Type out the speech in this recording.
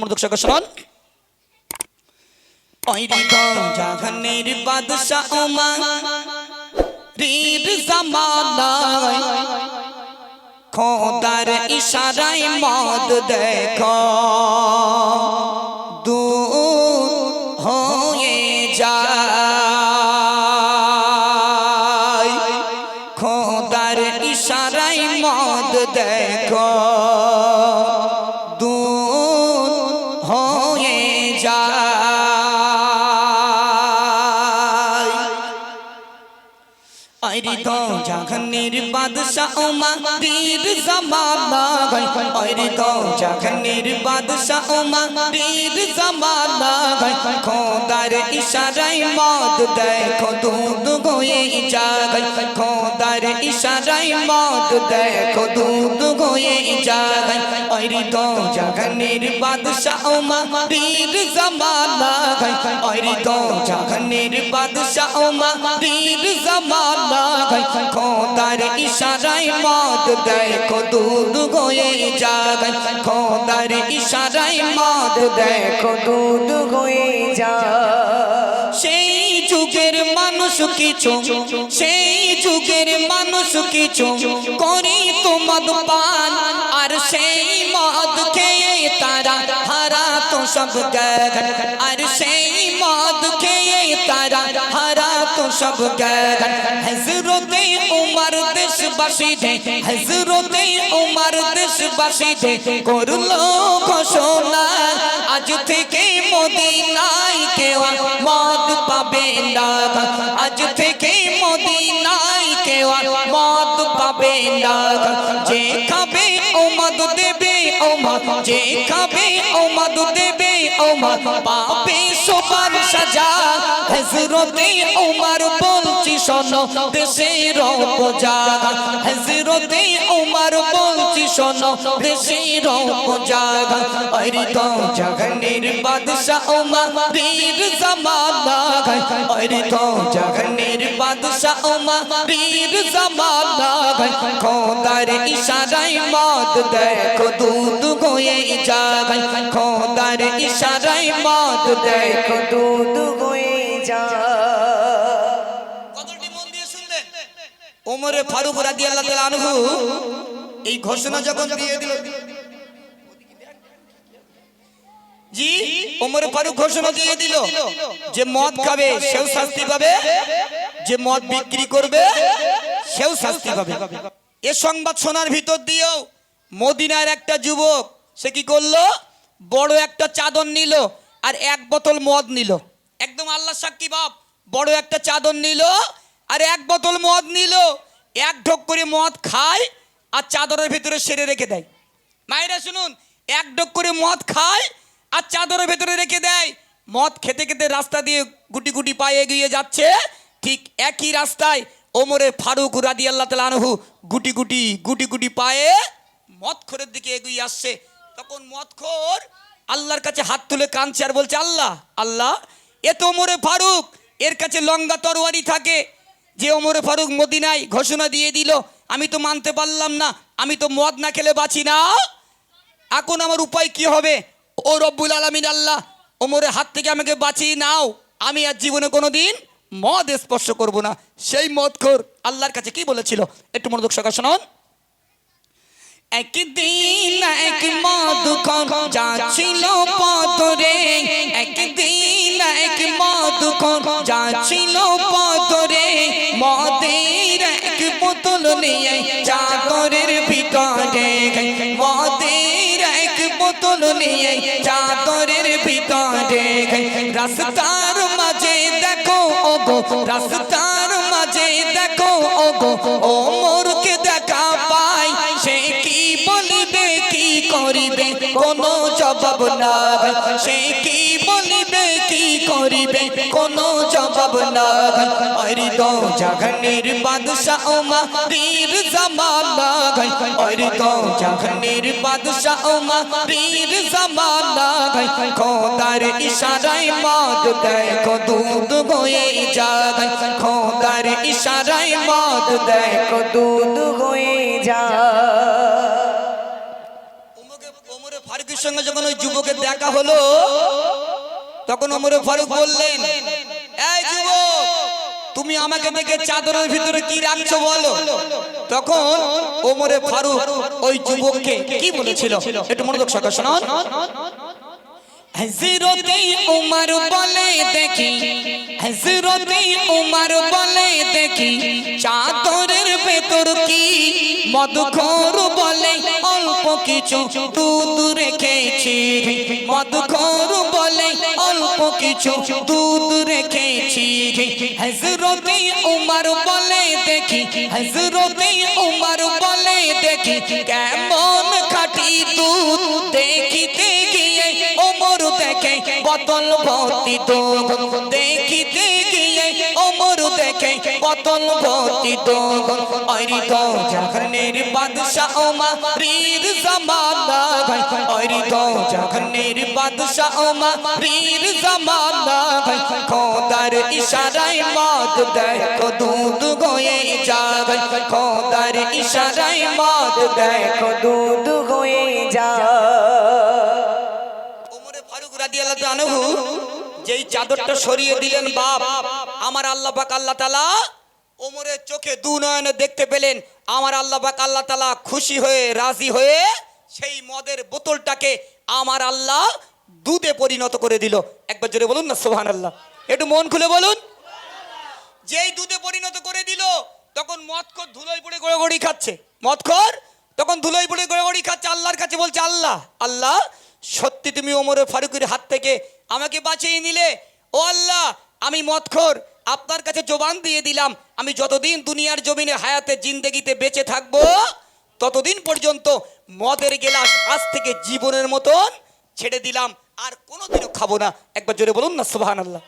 মনোযোগ সহকারে শুনুন। ওই রিদা জাহানের বাদশা ওমর রির জামানায় খোদার ইশারায় মদ দেখো দূর হয়ে যায়, খোদার ইশারায় মদ দেখো দূর হয়ে যায়। আইরি তো জাহানের বাদশা ওমর রির জামানায়, আইরি তো জাহানের বাদশা ওমর রির জামানায় খোদার ইশারায় মদ দেখো দুধ হয়ে যায়, খোদার ইশারায় মদ দেখো দুধ হয়ে যায়। আইরি তো জাহানের বাদশা ওমর রির জামানায়, আইরি তো জাহানের বাদশা ওমর রির জামানায় খোদার ইশারায় মদ দেখো দুধ হয়ে যায়, খোদার ইশারায় মদ দেখো দুধ হয়ে যায়। সেই যুগের মানুষ কিছু, সেই যুগের মানুষ কিছু করি তো মদ পান, আর সেই মদ খেয়ে তারা হারা তো সব জ্ঞান, আর সেই মদ খেয়ে তারা হারা তো সব জ্ঞান। হযরতে উমর দেশবাসী দে, হযরতে উমর দেশবাসী দে করলো ঘোষণা, আজ থেকে মদিনায় কেউ মদ পাবে না, আজ থেকে মদিনায় কেউ মদ পাবে না। যে খাবে ও মদ দেবে ও মদ, যে খাবে ও মদ দেবে ও মদ পাবে সোপার সাজা। হযরতে উমর বলছি শোনো দেশের প্রজা, হযরতে উমর বলছি শোনো দেশের প্রজা। আইরি তো জাহানের বাদশা ওমর রির জামানায়, আইরি তো জাহানের বাদশা ওমর রির জামানায় খোদার ইশারায় মদ দেখো দুধ হয়ে যায়, খোদার ইশারায় মদ দেখো দুধ হয়ে যায়। কতটি মন দিয়ে শুনলেন? ওমরে ফারুক রাদিয়াল্লাহু তাআলা আনহু এই ঘোষণা যখন দিয়ে দিল, জি ওমর ফারুক ঘোষণা দিয়ে দিল যে মদ খাবে সেও শাস্তি পাবে, যে মদ বিক্রি করবে সেও শাস্তি পাবে। এ সংবাদ শোনার ভিতর দিয়েও মদিনার একটা যুবক সে কি করলো, বড় একটা চাদর নিল আর এক বোতল মদ নিল। একদম আল্লাহ সাক্ষী বাপ, বড় একটা চাদর নিল আর এক বোতল মদ নিল, এক ঢোক করে মদ খায় আর চাদরের ভিতরে সেরে রেখে দেয়। মায়েরা শুনুন, এক ঢোক করে মদ খায় আর চাদরের ভেতরে রেখে দেয়। মদ খেতে খেতে রাস্তা দিয়ে গুটি গুটি পায়ে এগিয়ে যাচ্ছে, ঠিক একই রাস্তায় ওমরে ফারুক রাদিয়াল্লাহু তাআলা আনহু গুটি গুটি পায়ে মদখোরের দিকে এগিয়ে আসছে। তখন মদখোর আল্লাহর কাছে হাত তুলে কাঁদছে আর বলছে, আল্লাহ আল্লাহ, এ তো ওমরে ফারুক, এর কাছে লঙ্গা তরবারি থাকে, যে ওমরে ফারুক মদিনায় ঘোষণা দিয়ে দিল, আমি তো মানতে পারলাম না, আমি তো মদ না খেলে বাঁচি না, এখন আমার উপায় কি হবে? ও রব্বুল আলামিন আল্লাহ, ওমরের হাত থেকে আমাকে বাঁচিয়ে নাও, আমি আর জীবনে কোনোদিন মদ স্পর্শ করব না। সেই মদখোর আল্লাহর কাছে কি বলেছিল একটু মনোযোগ সহকারে শুনুন। একদিন এক মদখোর যাচ্ছিল পথরে, একদিন এক মদখোর যাচ্ছিল পথরে, মদের এক বোতল নিয়ে চাদরের ভিতরে, মদের এক বোতল নিয়ে চাদরের ভিতরে। রাস্তার মাঝে দেখো ওগো, রাস্তার মাঝে দেখো ওগো, ওমরকে দেখা পাই, সে কি বলিবে কি করিবে কোনো জবাব নাই, সে কি বলিবে কি করিবে কোনো জবাব নাই। আইরি তো জাহানের বাদশা ওমর রির জামানায়, আইরি তো জাহানের বাদশা ওমর রির জামানায় খোদার ইশারায় মদ দেখো দুধ হয়ে যায়, খোদার ইশারায় মদ দেখো দুধ হয়ে যায়। ওমরে ফারুক ফারুকের সঙ্গে যখন ওই যুবকের দেখা হলো, তখন ওমর ফারুক বললেন, এই যুবক, তুমি আমাকে দেখে চাদরের ভিতরে কি রাখছো বলো। তখন ওমর ফারুক ওই যুবককে কি বলেছিল একটু মনোযোগ সহকারে শুনুন। হযরতে উমর বলে দেখি, হযরতে উমর বলে দেখি, চাদরের ভেতর কি মদখোর বলে অল্প কিছু দুধ রেখেছি, মদখোর বলে অল্প কিছু দুধ রেখেছি। হযরতে উমর বলে দেখি, হযরতে উমর বলে দেখি, কেমন খাঁটি দুধ দেখিতে গিয়ে ওমর দেখে বোতল ভর্তি দুধ, দেখিতে গিয়ে ওমর দেখে বোতল ভর্তি দুধ। ওরে তো জাহানের বাদশা ওমরের জামানা, ওরে তো জাহানের বাদশা ওমরের জামানা, খোদার ইশারায় মদ দেখো দুধ হয়ে যায়, খোদার ইশারায় মদ দেখো দুধ হয়ে যায়। রাদিয়াল্লাহু আনহু যেই চাদরটা সরিয়ে দিলেন বাপ, আমার আল্লাহ পাক আল্লাহ তাআলা ওমরের চোখে দু নয়নে দেখতে পেলেন। আমার আল্লাহ পাক আল্লাহ তাআলা খুশি হয়ে রাজি হয়ে সেই মদের বোতলটাকে আমার আল্লাহ দুধে পরিণত করে দিল। একবার জোরে বলুন না সুবহানাল্লাহ, একটু মন খুলে বলুন। যেই দুধে পরিণত করে দিল, তখন মদখোর ধুলোয় পড়ে গড়াগড়ি খাচ্ছে, মদখোর তখন ধুলোয় পড়ে গড়াগড়ি খাচ্ছে, আল্লাহর কাছে বলছে, আল্লাহ আল্লাহ, সত্যি তুমি ওমর ফারুকের হাত থেকে আমাকে বাঁচিয়ে নিলে। ও আল্লাহ, আমি মদখোর, আপনার কাছে জবান দিয়ে দিলাম, আমি যতদিন দুনিয়ার জমিনে হায়াতে জিন্দেগিতে বেঁচে থাকবো, ততদিন পর্যন্ত মদের গেলাস আজ থেকে জীবনের মতন ছেড়ে দিলাম, আর কোনোদিনও খাবো না। একবার জোরে বলুন না সুবহানাল্লাহ।